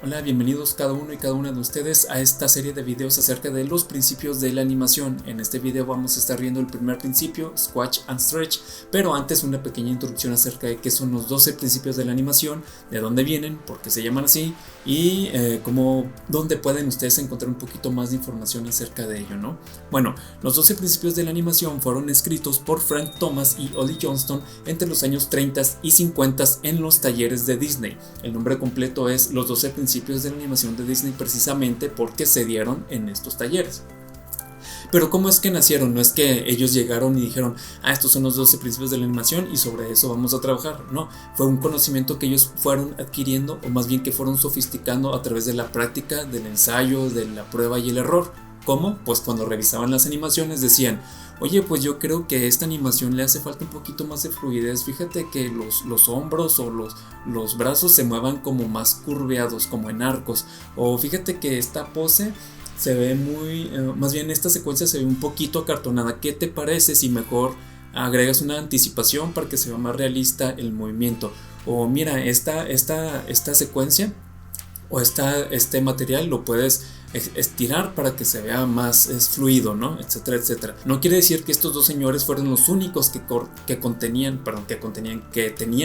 Hola, bienvenidos cada uno y cada una de ustedes a esta serie de videos acerca de los principios de la animación. En este video vamos a estar viendo el primer principio, Squash and Stretch, pero antes una pequeña introducción acerca de qué son los 12 principios de la animación, de dónde vienen, por qué se llaman así y dónde pueden ustedes encontrar un poquito más de información acerca de ello, ¿no? Bueno, los 12 principios de la animación fueron escritos por Frank Thomas y Ollie Johnston entre los años 30 y 50 en los talleres de Disney. El nombre completo es Los 12 principios de la animación de Disney, precisamente porque se dieron en estos talleres. Pero ¿cómo es que nacieron? No es que ellos llegaron y dijeron, estos son los 12 principios de la animación y sobre eso vamos a trabajar. No, fue un conocimiento que ellos fueron adquiriendo, o más bien que fueron sofisticando a través de la práctica, del ensayo, de la prueba y el error. ¿Cómo? Pues cuando revisaban las animaciones decían, oye, pues yo creo que a esta animación le hace falta un poquito más de fluidez. Fíjate que los hombros o los brazos se muevan como más curveados, como en arcos. O fíjate que esta pose se ve más bien esta secuencia se ve un poquito acartonada. ¿Qué te parece si mejor agregas una anticipación para que se vea más realista el movimiento? O mira, esta secuencia o este material lo puedes estirar para que se vea más fluido, ¿no? Etcétera, etcétera. No quiere decir que estos dos señores fueron los únicos que tenían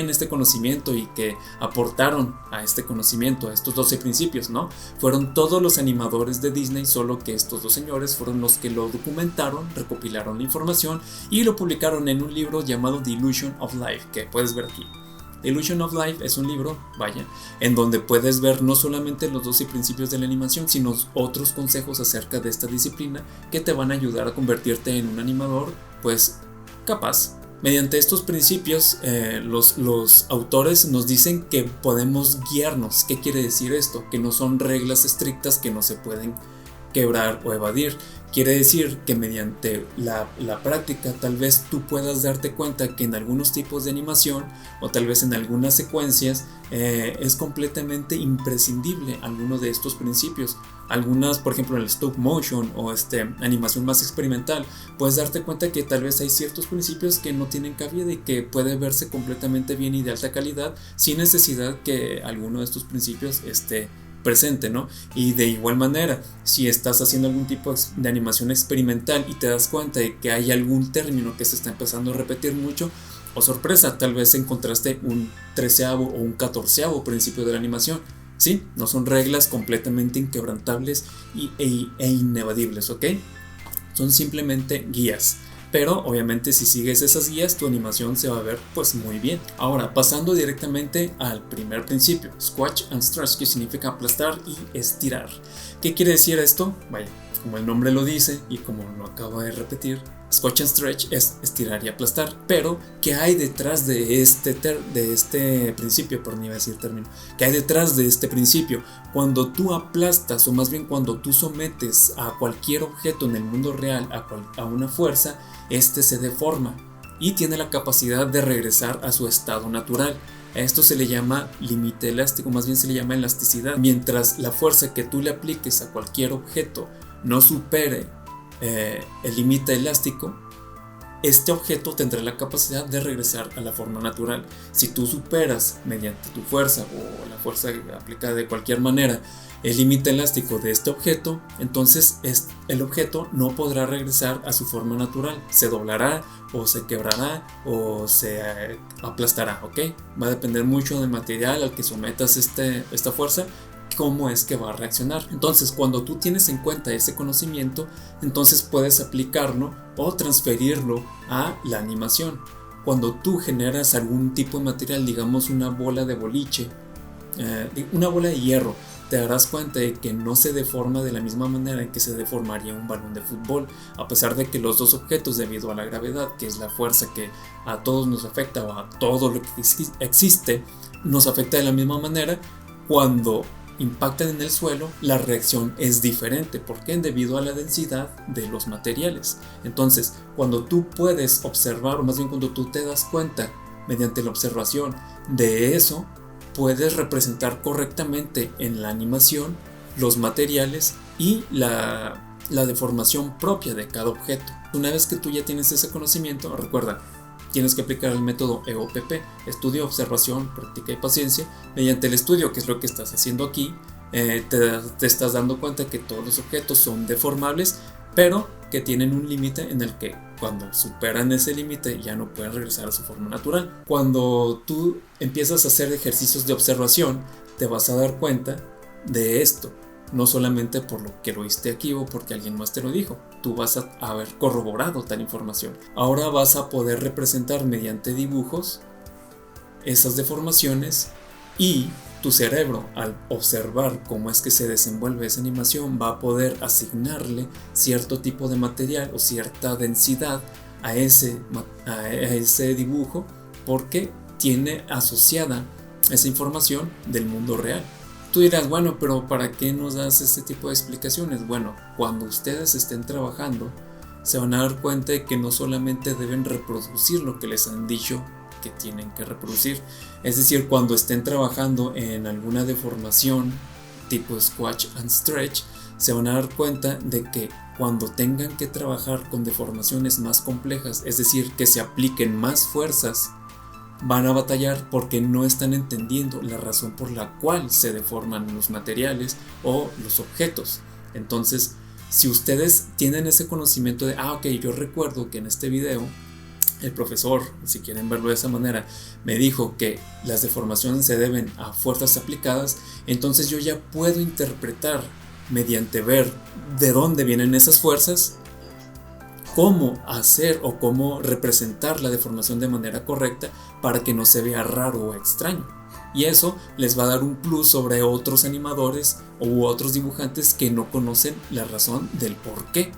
este conocimiento y que aportaron a este conocimiento, a estos 12 principios, ¿no? Fueron todos los animadores de Disney, solo que estos dos señores fueron los que lo documentaron, recopilaron la información y lo publicaron en un libro llamado The Illusion of Life, que puedes ver aquí. The Illusion of Life es un libro, en donde puedes ver no solamente los 12 principios de la animación, sino otros consejos acerca de esta disciplina que te van a ayudar a convertirte en un animador, pues, capaz. Mediante estos principios, los autores nos dicen que podemos guiarnos. ¿Qué quiere decir esto? Que no son reglas estrictas que no se pueden quebrar o evadir. Quiere decir que mediante la práctica tal vez tú puedas darte cuenta que en algunos tipos de animación o tal vez en algunas secuencias es completamente imprescindible alguno de estos principios. Algunas, por ejemplo, en el stop motion o animación más experimental, puedes darte cuenta que tal vez hay ciertos principios que no tienen cabida y que puede verse completamente bien y de alta calidad sin necesidad que alguno de estos principios esté presente, ¿no? Y de igual manera, si estás haciendo algún tipo de animación experimental y te das cuenta de que hay algún término que se está empezando a repetir mucho, o sorpresa, tal vez encontraste un 13º o un 14º principio de la animación. Sí, no son reglas completamente inquebrantables e inevadibles, ¿ok? Son simplemente guías. Pero obviamente si sigues esas guías tu animación se va a ver pues muy bien. Ahora pasando directamente al primer principio, Squash and Stretch, que significa aplastar y estirar. ¿Qué quiere decir esto? Como el nombre lo dice y como lo acabo de repetir, Squash and Stretch es estirar y aplastar. Pero ¿qué hay detrás de este principio? Por ni iba a decir término. ¿Qué hay detrás de este principio? Cuando tú aplastas, o más bien cuando tú sometes a cualquier objeto en el mundo real a una fuerza, se deforma y tiene la capacidad de regresar a su estado natural. A esto se le llama límite elástico, más bien se le llama elasticidad. Mientras la fuerza que tú le apliques a cualquier objeto no supere el límite elástico, este objeto tendrá la capacidad de regresar a la forma natural. Si tú superas mediante tu fuerza o la fuerza aplicada de cualquier manera el límite elástico de este objeto, entonces el objeto no podrá regresar a su forma natural. Se doblará o se quebrará o se aplastará, ¿ok? Va a depender mucho del material al que sometas esta fuerza, cómo es que va a reaccionar. Entonces cuando tú tienes en cuenta ese conocimiento, entonces puedes aplicarlo o transferirlo a la animación. Cuando tú generas algún tipo de material, digamos una bola de boliche, una bola de hierro, te darás cuenta de que no se deforma de la misma manera en que se deformaría un balón de fútbol, a pesar de que los dos objetos, debido a la gravedad, que es la fuerza que a todos nos afecta o a todo lo que existe, nos afecta de la misma manera. Cuando impactan en el suelo, la reacción es diferente. ¿Por qué? Debido a la densidad de los materiales. Entonces, cuando tú puedes observar, o más bien cuando tú te das cuenta mediante la observación de eso, puedes representar correctamente en la animación los materiales y la deformación propia de cada objeto. Una vez que tú ya tienes ese conocimiento, recuerda, tienes que aplicar el método EOPP, estudio, observación, práctica y paciencia. Mediante el estudio, que es lo que estás haciendo aquí, te estás dando cuenta que todos los objetos son deformables, pero que tienen un límite en el que cuando superan ese límite ya no pueden regresar a su forma natural. Cuando tú empiezas a hacer ejercicios de observación, te vas a dar cuenta de esto, no solamente por lo que lo oíste aquí o porque alguien más te lo dijo. Tú vas a haber corroborado tal información. Ahora vas a poder representar mediante dibujos esas deformaciones, y tu cerebro, al observar cómo es que se desenvuelve esa animación, va a poder asignarle cierto tipo de material o cierta densidad a ese dibujo, porque tiene asociada esa información del mundo real. Tú dirás, bueno, pero ¿para qué nos das este tipo de explicaciones? Bueno, cuando ustedes estén trabajando, se van a dar cuenta de que no solamente deben reproducir lo que les han dicho que tienen que reproducir. Es decir, cuando estén trabajando en alguna deformación tipo squash and stretch, se van a dar cuenta de que cuando tengan que trabajar con deformaciones más complejas, es decir, que se apliquen más fuerzas, van a batallar porque no están entendiendo la razón por la cual se deforman los materiales o los objetos. Entonces, si ustedes tienen ese conocimiento de, ok, yo recuerdo que en este video el profesor, si quieren verlo de esa manera, me dijo que las deformaciones se deben a fuerzas aplicadas, entonces yo ya puedo interpretar, mediante ver de dónde vienen esas fuerzas, cómo hacer o cómo representar la deformación de manera correcta para que no se vea raro o extraño. Y eso les va a dar un plus sobre otros animadores u otros dibujantes que no conocen la razón del por qué,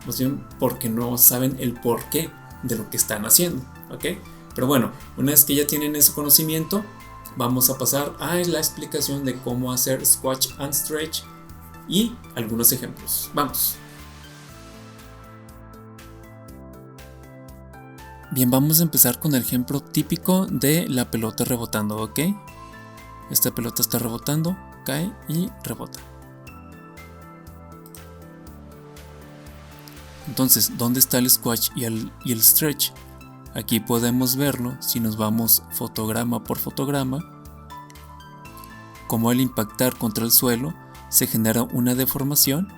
más bien porque no saben el por qué de lo que están haciendo, ¿ok? Pero bueno, una vez que ya tienen ese conocimiento, vamos a pasar a la explicación de cómo hacer squash and stretch y algunos ejemplos. Vamos. Bien, vamos a empezar con el ejemplo típico de la pelota rebotando, ¿ok? Esta pelota está rebotando, cae y rebota. Entonces, ¿dónde está el squash y el stretch? Aquí podemos verlo si nos vamos fotograma por fotograma, como al impactar contra el suelo se genera una deformación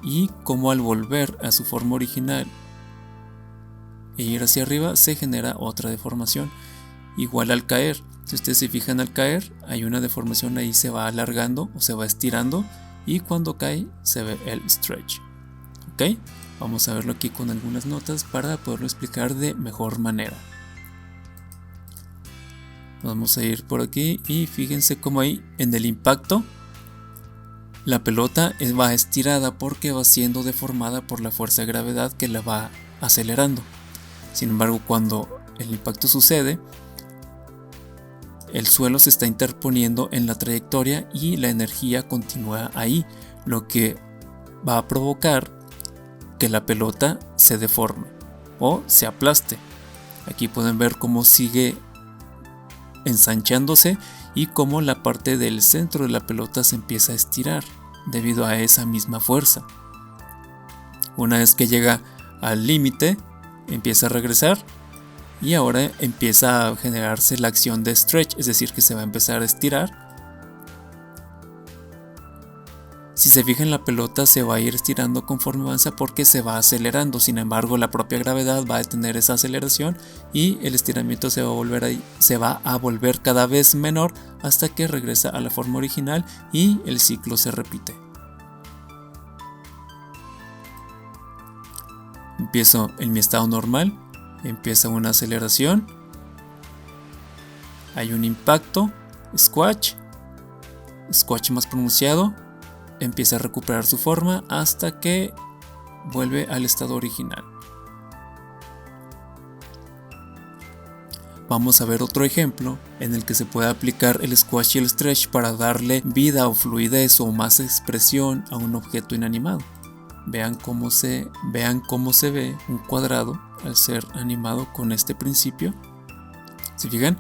y como al volver a su forma original e ir hacia arriba se genera otra deformación. Igual al caer, si ustedes se fijan, al caer hay una deformación, ahí se va alargando o se va estirando, y cuando cae se ve el stretch. ¿Ok? Vamos a verlo aquí con algunas notas para poderlo explicar de mejor manera. Vamos a ir por aquí y fíjense cómo ahí en el impacto la pelota va estirada porque va siendo deformada por la fuerza de gravedad que la va acelerando. Sin embargo, cuando el impacto sucede, el suelo se está interponiendo en la trayectoria y la energía continúa ahí, lo que va a provocar que la pelota se deforme o se aplaste. Aquí pueden ver cómo sigue ensanchándose y cómo la parte del centro de la pelota se empieza a estirar debido a esa misma fuerza. Una vez que llega al límite, empieza a regresar y ahora empieza a generarse la acción de stretch, es decir, que se va a empezar a estirar. Si se fijan, la pelota se va a ir estirando conforme avanza porque se va acelerando. Sin embargo, la propia gravedad va a detener esa aceleración y el estiramiento se va a volver cada vez menor hasta que regresa a la forma original y el ciclo se repite. Empiezo en mi estado normal, empieza una aceleración, hay un impacto, squash más pronunciado, empieza a recuperar su forma hasta que vuelve al estado original. Vamos a ver otro ejemplo en el que se puede aplicar el squash y el stretch para darle vida o fluidez o más expresión a un objeto inanimado. Vean cómo se ve un cuadrado al ser animado con este principio. ¿Se fijan?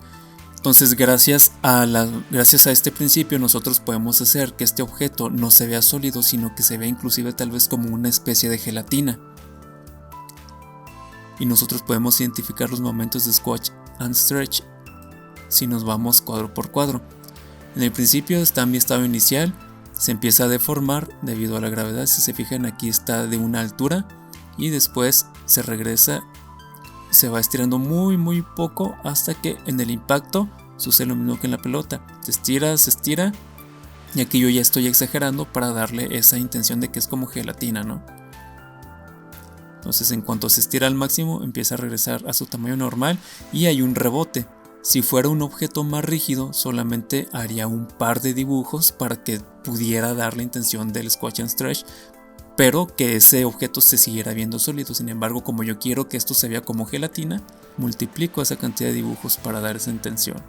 Entonces, gracias a este principio, nosotros podemos hacer que este objeto no se vea sólido, sino que se vea inclusive tal vez como una especie de gelatina. Y nosotros podemos identificar los momentos de squash and stretch si nos vamos cuadro por cuadro. En el principio está en mi estado inicial, se empieza a deformar debido a la gravedad. Si se fijan, aquí está de una altura y después se regresa, se va estirando muy poco hasta que en el impacto sucede lo mismo que en la pelota. Se estira y aquí yo ya estoy exagerando para darle esa intención de que es como gelatina, ¿no? Entonces en cuanto se estira al máximo empieza a regresar a su tamaño normal y hay un rebote. Si fuera un objeto más rígido solamente haría un par de dibujos para que pudiera dar la intención del squash and stretch, pero que ese objeto se siguiera viendo sólido. Sin embargo, como yo quiero que esto se vea como gelatina, multiplico esa cantidad de dibujos para dar esa intención.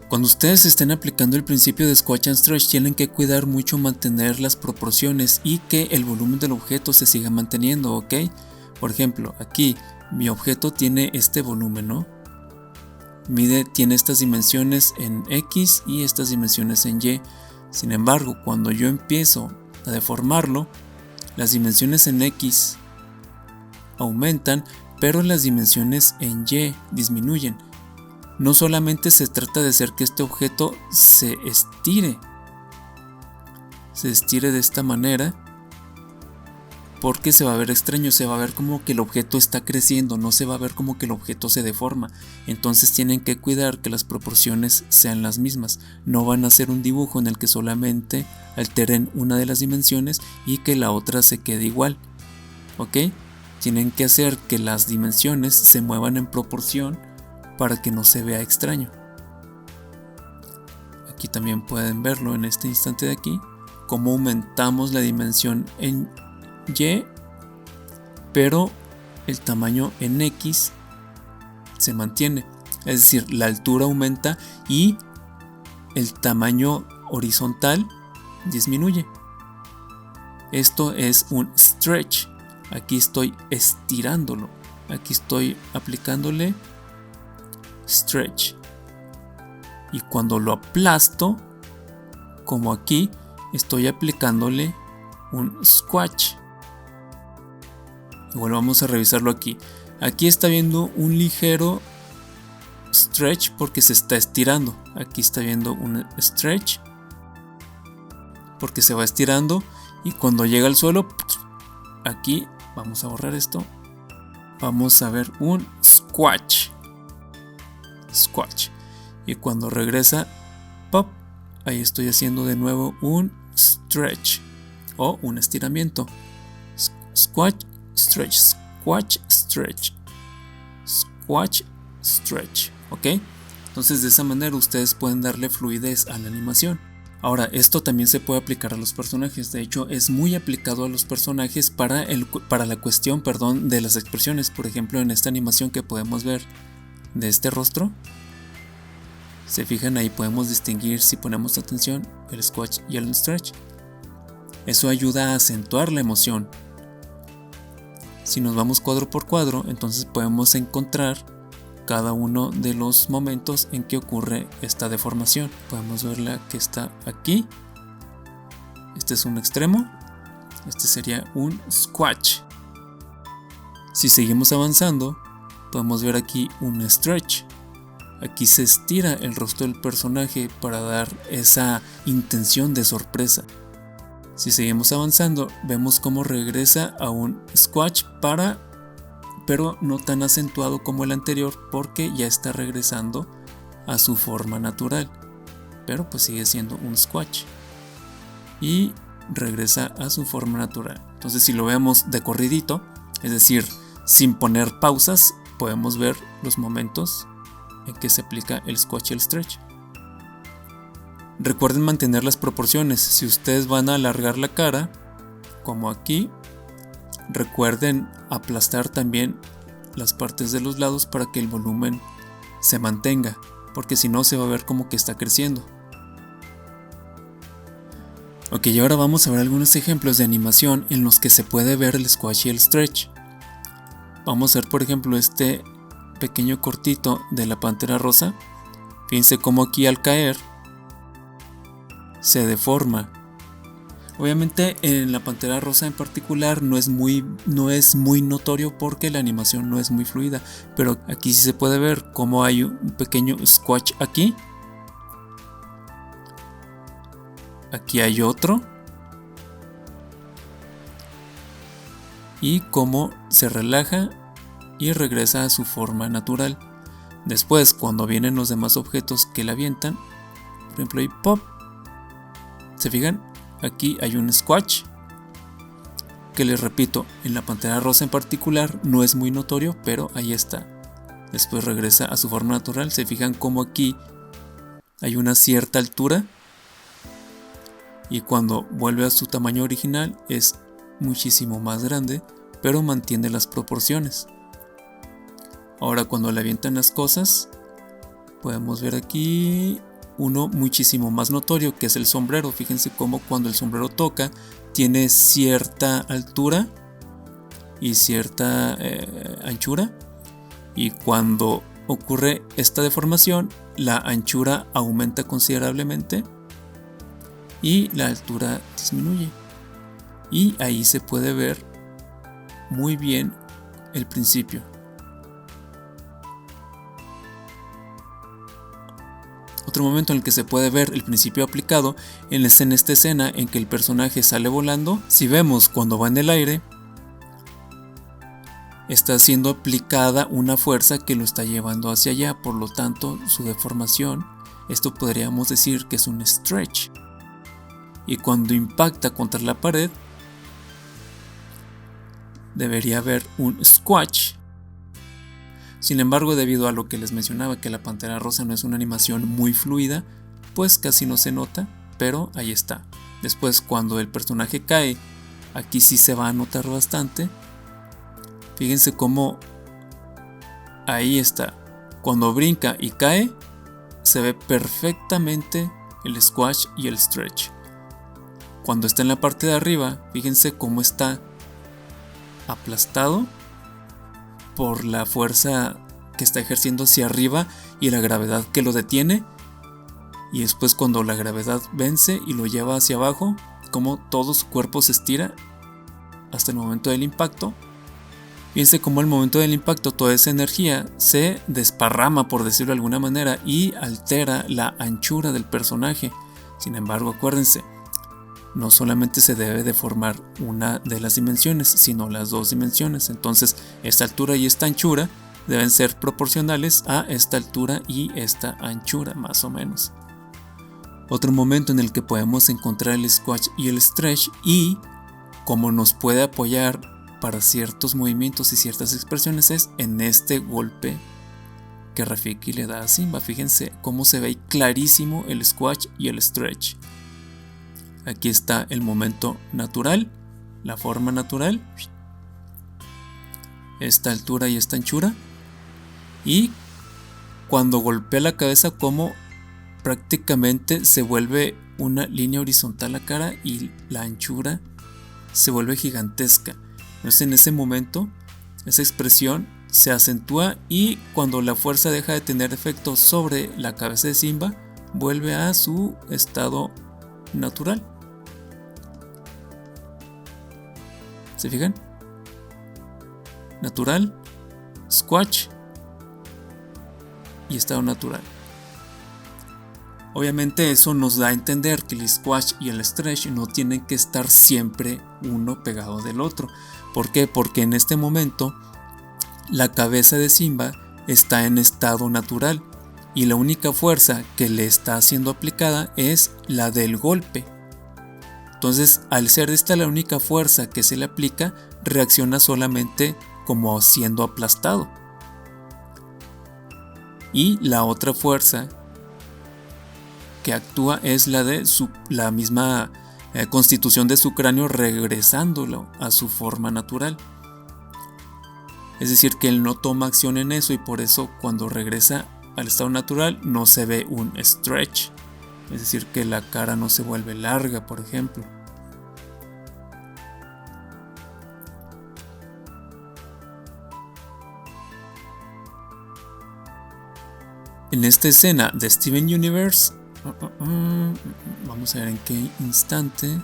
Cuando ustedes estén aplicando el principio de squash and stretch tienen que cuidar mucho mantener las proporciones y que el volumen del objeto se siga manteniendo, ¿ok? Por ejemplo, aquí mi objeto tiene este volumen, ¿no? Tiene estas dimensiones en X y estas dimensiones en Y. Sin embargo, cuando yo empiezo a deformarlo, las dimensiones en X aumentan, pero las dimensiones en Y disminuyen. No solamente se trata de hacer que este objeto se estire de esta manera, porque se va a ver extraño, se va a ver como que el objeto está creciendo, no se va a ver como que el objeto se deforma. Entonces tienen que cuidar que las proporciones sean las mismas. No van a hacer un dibujo en el que solamente alteren una de las dimensiones y que la otra se quede igual, ¿ok? Tienen que hacer que las dimensiones se muevan en proporción para que no se vea extraño. Aquí también pueden verlo en este instante de aquí, cómo aumentamos la dimensión en Y, pero el tamaño en X se mantiene. Es decir, la altura aumenta y el tamaño horizontal disminuye. Esto es un stretch. Aquí estoy estirándolo. Aquí estoy aplicándole stretch. Y cuando lo aplasto, como aquí, estoy aplicándole un squash. Igual vamos a revisarlo aquí. Aquí está viendo un ligero stretch porque se está estirando. Aquí está viendo un stretch porque se va estirando. Y cuando llega al suelo, aquí vamos a borrar esto. Vamos a ver un squash. Y cuando regresa, pop, ahí estoy haciendo de nuevo un stretch o un estiramiento. Squash, stretch, squash, stretch, squash, stretch, ¿ok? Entonces de esa manera ustedes pueden darle fluidez a la animación. Ahora, esto también se puede aplicar a los personajes. De hecho, es muy aplicado a los personajes para la cuestión, de las expresiones. Por ejemplo, en esta animación que podemos ver de este rostro, se fijan, ahí podemos distinguir, si ponemos atención, el squash y el stretch. Eso ayuda a acentuar la emoción. Si nos vamos cuadro por cuadro, entonces podemos encontrar cada uno de los momentos en que ocurre esta deformación. Podemos verla que está aquí. Este es un extremo. Este sería un squash. Si seguimos avanzando, podemos ver aquí un stretch. Aquí se estira el rostro del personaje para dar esa intención de sorpresa. Si seguimos avanzando, vemos cómo regresa a un squash pero no tan acentuado como el anterior, porque ya está regresando a su forma natural. Pero pues sigue siendo un squash. Y regresa a su forma natural. Entonces si lo vemos de corridito, es decir, sin poner pausas, podemos ver los momentos en que se aplica el squash y el stretch. Recuerden mantener las proporciones. Si ustedes van a alargar la cara, como aquí, recuerden aplastar también las partes de los lados para que el volumen se mantenga, porque si no se va a ver como que está creciendo. Ok, y ahora vamos a ver algunos ejemplos de animación en los que se puede ver el squash y el stretch. Vamos a ver, por ejemplo, este pequeño cortito de la pantera rosa. Fíjense cómo aquí al caer se deforma. Obviamente en la Pantera Rosa en particular no es muy notorio porque la animación no es muy fluida, pero aquí sí se puede ver cómo hay un pequeño squash aquí. Aquí hay otro. Y cómo se relaja y regresa a su forma natural. Después, cuando vienen los demás objetos que la avientan, por ejemplo ahí pop, ¿se fijan? Aquí hay un squash que, les repito, en la Pantera Rosa en particular no es muy notorio, pero ahí está. Después regresa a su forma natural. Se fijan cómo aquí hay una cierta altura y cuando vuelve a su tamaño original es muchísimo más grande, pero mantiene las proporciones. Ahora cuando le avientan las cosas, podemos ver aquí uno muchísimo más notorio, que es el sombrero. Fíjense cómo cuando el sombrero toca tiene cierta altura y cierta anchura, y cuando ocurre esta deformación la anchura aumenta considerablemente y la altura disminuye, y ahí se puede ver muy bien el principio. Otro momento en el que se puede ver el principio aplicado es en esta escena en que el personaje sale volando. Si vemos cuando va en el aire, está siendo aplicada una fuerza que lo está llevando hacia allá, por lo tanto su deformación, esto podríamos decir que es un stretch. Y cuando impacta contra la pared, debería haber un squash. Sin embargo, debido a lo que les mencionaba, que la Pantera Rosa no es una animación muy fluida, pues casi no se nota, pero ahí está. Después, cuando el personaje cae, aquí sí se va a notar bastante. Fíjense cómo ahí está. Cuando brinca y cae, se ve perfectamente el squash y el stretch. Cuando está en la parte de arriba, fíjense cómo está aplastado por la fuerza que está ejerciendo hacia arriba y la gravedad que lo detiene. Y después, cuando la gravedad vence y lo lleva hacia abajo, como todo su cuerpo se estira hasta el momento del impacto. Fíjense cómo al momento del impacto toda esa energía se desparrama, por decirlo de alguna manera, y altera la anchura del personaje. Sin embargo, acuérdense, no solamente se debe deformar una de las dimensiones, sino las dos dimensiones. Entonces, esta altura y esta anchura deben ser proporcionales a esta altura y esta anchura, más o menos. Otro momento en el que podemos encontrar el squash y el stretch, y cómo nos puede apoyar para ciertos movimientos y ciertas expresiones, es en este golpe que Rafiki le da a Simba. Fíjense cómo se ve clarísimo el squash y el stretch. Aquí está el momento natural, la forma natural, esta altura y esta anchura, y cuando golpea la cabeza, como prácticamente se vuelve una línea horizontal la cara y la anchura se vuelve gigantesca. Entonces, en ese momento esa expresión se acentúa, y cuando la fuerza deja de tener efecto sobre la cabeza de Simba, vuelve a su estado natural. ¿Se fijan? Natural, squash y estado natural. Obviamente eso nos da a entender que el squash y el stretch no tienen que estar siempre uno pegado del otro. ¿Por qué? Porque en este momento la cabeza de Simba está en estado natural y la única fuerza que le está siendo aplicada es la del golpe. Entonces, al ser esta la única fuerza que se le aplica, reacciona solamente como siendo aplastado. Y la otra fuerza que actúa es la de la misma constitución de su cráneo, regresándolo a su forma natural. Es decir, que él no toma acción en eso, y por eso cuando regresa al estado natural no se ve un stretch. Es decir, que la cara no se vuelve larga, por ejemplo. En esta escena de Steven Universe, vamos a ver en qué instante.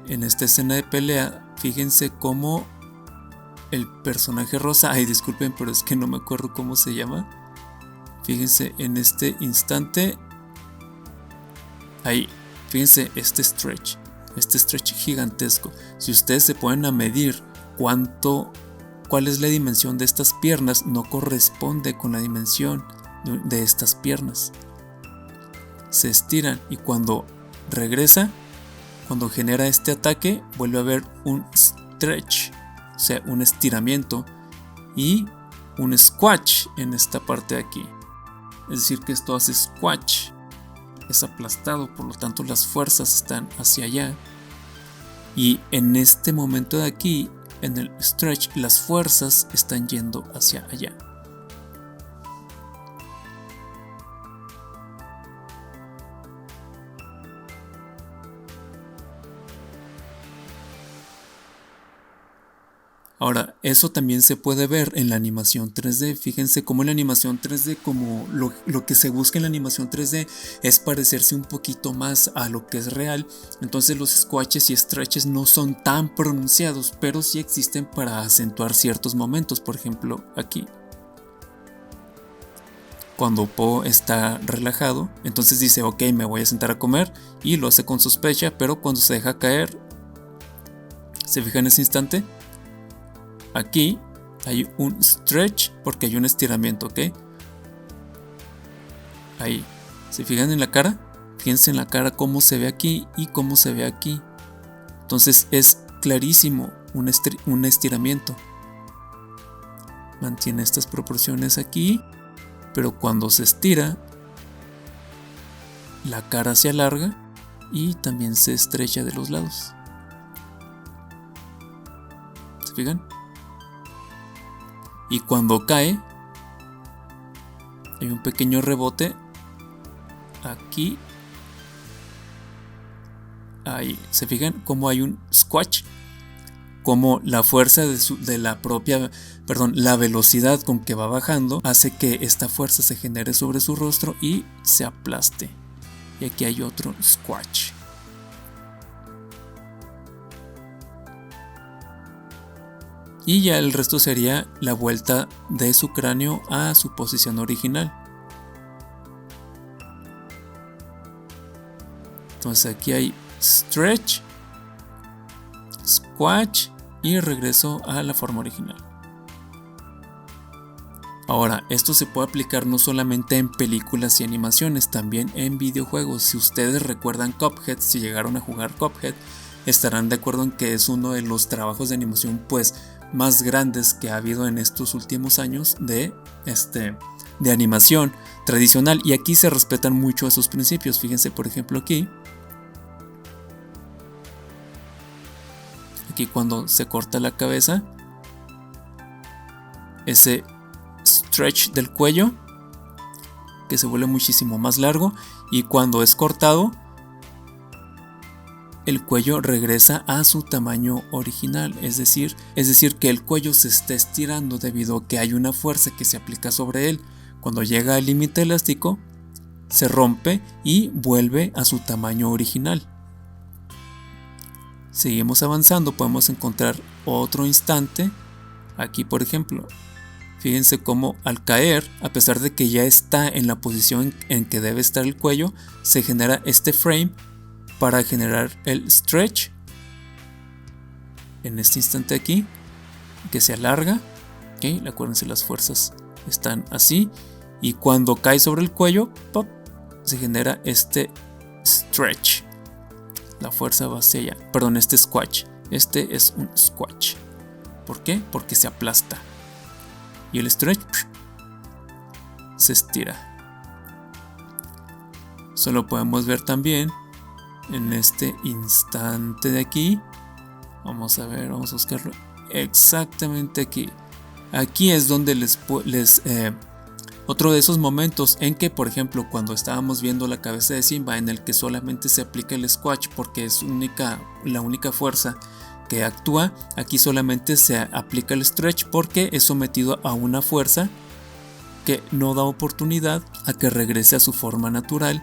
en esta escena de pelea, fíjense cómo el personaje rosa, ay disculpen, pero es que no me acuerdo cómo se llama. Fíjense en este instante, ahí, fíjense este stretch gigantesco. Si ustedes se ponen a medir cuál es la dimensión de estas piernas, no corresponde con la dimensión de estas piernas. Se estiran y cuando regresa, cuando genera este ataque, vuelve a haber un stretch, o sea, un estiramiento y un squash en esta parte de aquí. Es decir, que esto hace squash, es aplastado, por lo tanto las fuerzas están hacia allá. Y en este momento de aquí, en el stretch, las fuerzas están yendo hacia allá. Ahora, eso también se puede ver en la animación 3D. Fíjense cómo en la animación 3D, como lo que se busca en la animación 3D es parecerse un poquito más a lo que es real. Entonces los squashes y stretches no son tan pronunciados, pero sí existen para acentuar ciertos momentos. Por ejemplo, aquí. Cuando Po está relajado, entonces dice, ok, me voy a sentar a comer, y lo hace con sospecha, pero cuando se deja caer, ¿se fijan en ese instante? Aquí hay un stretch porque hay un estiramiento, ¿ok? Ahí. ¿Se fijan en la cara? Fíjense en la cara cómo se ve aquí y cómo se ve aquí. Entonces es clarísimo un estiramiento. Mantiene estas proporciones aquí, pero cuando se estira, la cara se alarga y también se estrecha de los lados. ¿Se fijan? Y cuando cae, hay un pequeño rebote aquí. Ahí, ¿se fijan cómo hay un squash? Como la fuerza la velocidad con que va bajando hace que esta fuerza se genere sobre su rostro y se aplaste. Y aquí hay otro squash. Y ya el resto sería la vuelta de su cráneo a su posición original. Entonces aquí hay stretch, squash y regreso a la forma original. Ahora, esto se puede aplicar no solamente en películas y animaciones, también en videojuegos. Si ustedes recuerdan Cuphead, si llegaron a jugar Cuphead, estarán de acuerdo en que es uno de los trabajos de animación más grandes que ha habido en estos últimos años de animación tradicional, y aquí se respetan mucho esos principios. Fíjense por ejemplo aquí cuando se corta la cabeza, ese stretch del cuello que se vuelve muchísimo más largo, y cuando es cortado el cuello regresa a su tamaño original, es decir que el cuello se está estirando debido a que hay una fuerza que se aplica sobre él. Cuando llega al límite elástico, se rompe y vuelve a su tamaño original. Seguimos avanzando, podemos encontrar otro instante. Aquí por ejemplo, fíjense cómo al caer, a pesar de que ya está en la posición en que debe estar el cuello, se genera este frame para generar el stretch en este instante aquí, que se alarga. ¿Okay? Acuérdense, las fuerzas están así, y cuando cae sobre el cuello, ¡pop!, se genera este stretch. La fuerza va hacia allá. Perdón, este squash. Este es un squash. ¿Por qué? Porque se aplasta. Y el stretch se estira. Eso lo podemos ver también en este instante de aquí. Vamos a ver, vamos a buscarlo exactamente aquí. Aquí es donde otro de esos momentos en que, por ejemplo, cuando estábamos viendo la cabeza de Simba, en el que solamente se aplica el squash porque es la única fuerza que actúa, aquí solamente se aplica el stretch porque es sometido a una fuerza que no da oportunidad a que regrese a su forma natural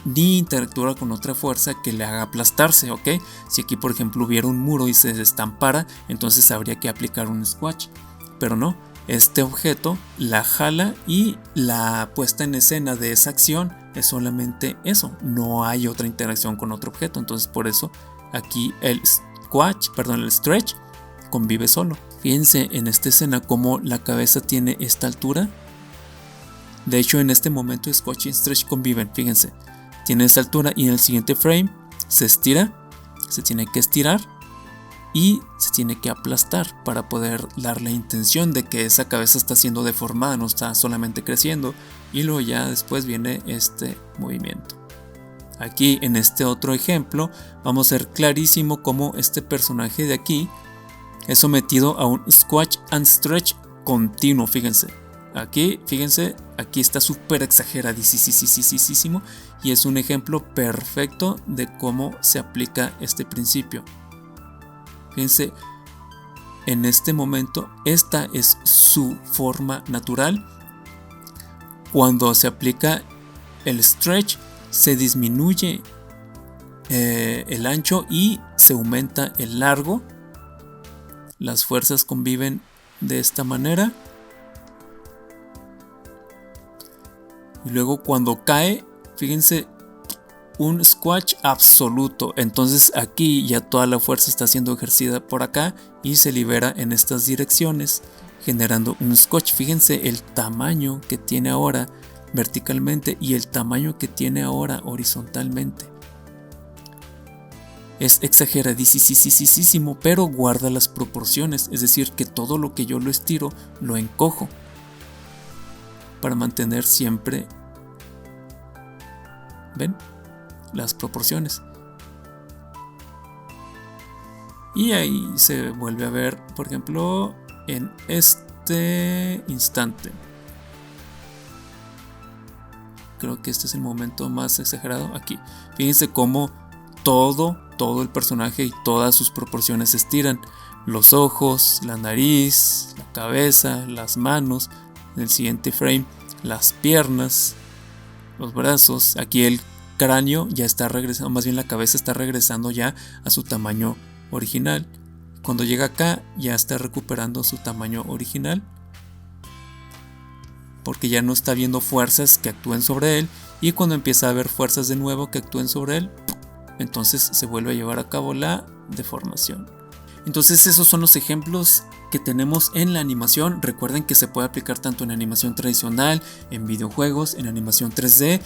ni interactuar con otra fuerza que le haga aplastarse, ¿ok? Si aquí por ejemplo hubiera un muro y se destampara, entonces habría que aplicar un squash, pero no, este objeto la jala y la puesta en escena de esa acción es solamente eso, no hay otra interacción con otro objeto, entonces por eso aquí el stretch convive solo. Fíjense en esta escena como la cabeza tiene esta altura. De hecho, en este momento squash y stretch conviven, fíjense. Tiene esta altura y en el siguiente frame se estira, se tiene que estirar y se tiene que aplastar para poder dar la intención de que esa cabeza está siendo deformada, no está solamente creciendo. Y luego ya después viene este movimiento. Aquí en este otro ejemplo vamos a ver clarísimo cómo este personaje de aquí es sometido a un squash and stretch continuo, fíjense. Aquí, fíjense, aquí está súper exageradísimo y es un ejemplo perfecto de cómo se aplica este principio. Fíjense, en este momento esta es su forma natural. Cuando se aplica el stretch se disminuye el ancho y se aumenta el largo. Las fuerzas conviven de esta manera. Y luego cuando cae, fíjense, un squash absoluto. Entonces aquí ya toda la fuerza está siendo ejercida por acá y se libera en estas direcciones, generando un squash. Fíjense el tamaño que tiene ahora verticalmente y el tamaño que tiene ahora horizontalmente. Es exageradísimo, pero guarda las proporciones, es decir, que todo lo que yo lo estiro lo encojo para mantener siempre, ¿ven?, las proporciones. Y ahí se vuelve a ver, por ejemplo, en este instante. Creo que este es el momento más exagerado aquí. Fíjense cómo todo el personaje y todas sus proporciones se estiran. Los ojos, la nariz, la cabeza, las manos. En el siguiente frame, las piernas, los brazos. Aquí el cráneo ya está regresando, más bien la cabeza está regresando ya a su tamaño original. Cuando llega acá ya está recuperando su tamaño original, porque ya no está viendo fuerzas que actúen sobre él, y cuando empieza a haber fuerzas de nuevo que actúen sobre él, entonces se vuelve a llevar a cabo la deformación. Entonces esos son los ejemplos que tenemos en la animación. Recuerden que se puede aplicar tanto en animación tradicional, en videojuegos, en animación 3D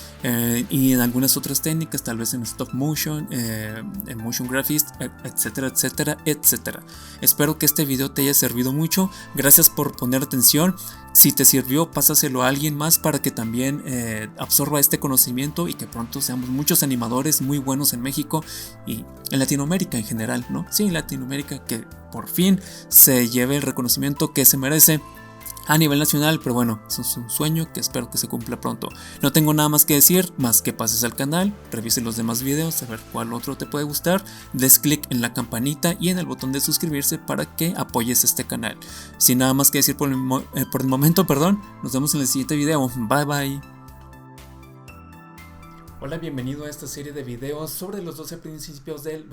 y en algunas otras técnicas, tal vez en stop motion, en motion graphics, etcétera, etcétera, etcétera. Espero que este video te haya servido mucho. Gracias por poner atención. Si te sirvió, pásaselo a alguien más para que también absorba este conocimiento y que pronto seamos muchos animadores muy buenos en México y en Latinoamérica en general, ¿no? Sí, en Latinoamérica, que por fin se lleve el reconocimiento que se merece a nivel nacional, pero bueno, eso es un sueño que espero que se cumpla pronto. No tengo nada más que decir, más que pases al canal, revise los demás videos, a ver cuál otro te puede gustar, des clic en la campanita y en el botón de suscribirse para que apoyes este canal. Sin nada más que decir por el momento, nos vemos en el siguiente video. Bye bye. Hola, bienvenido a esta serie de videos sobre los 12 principios del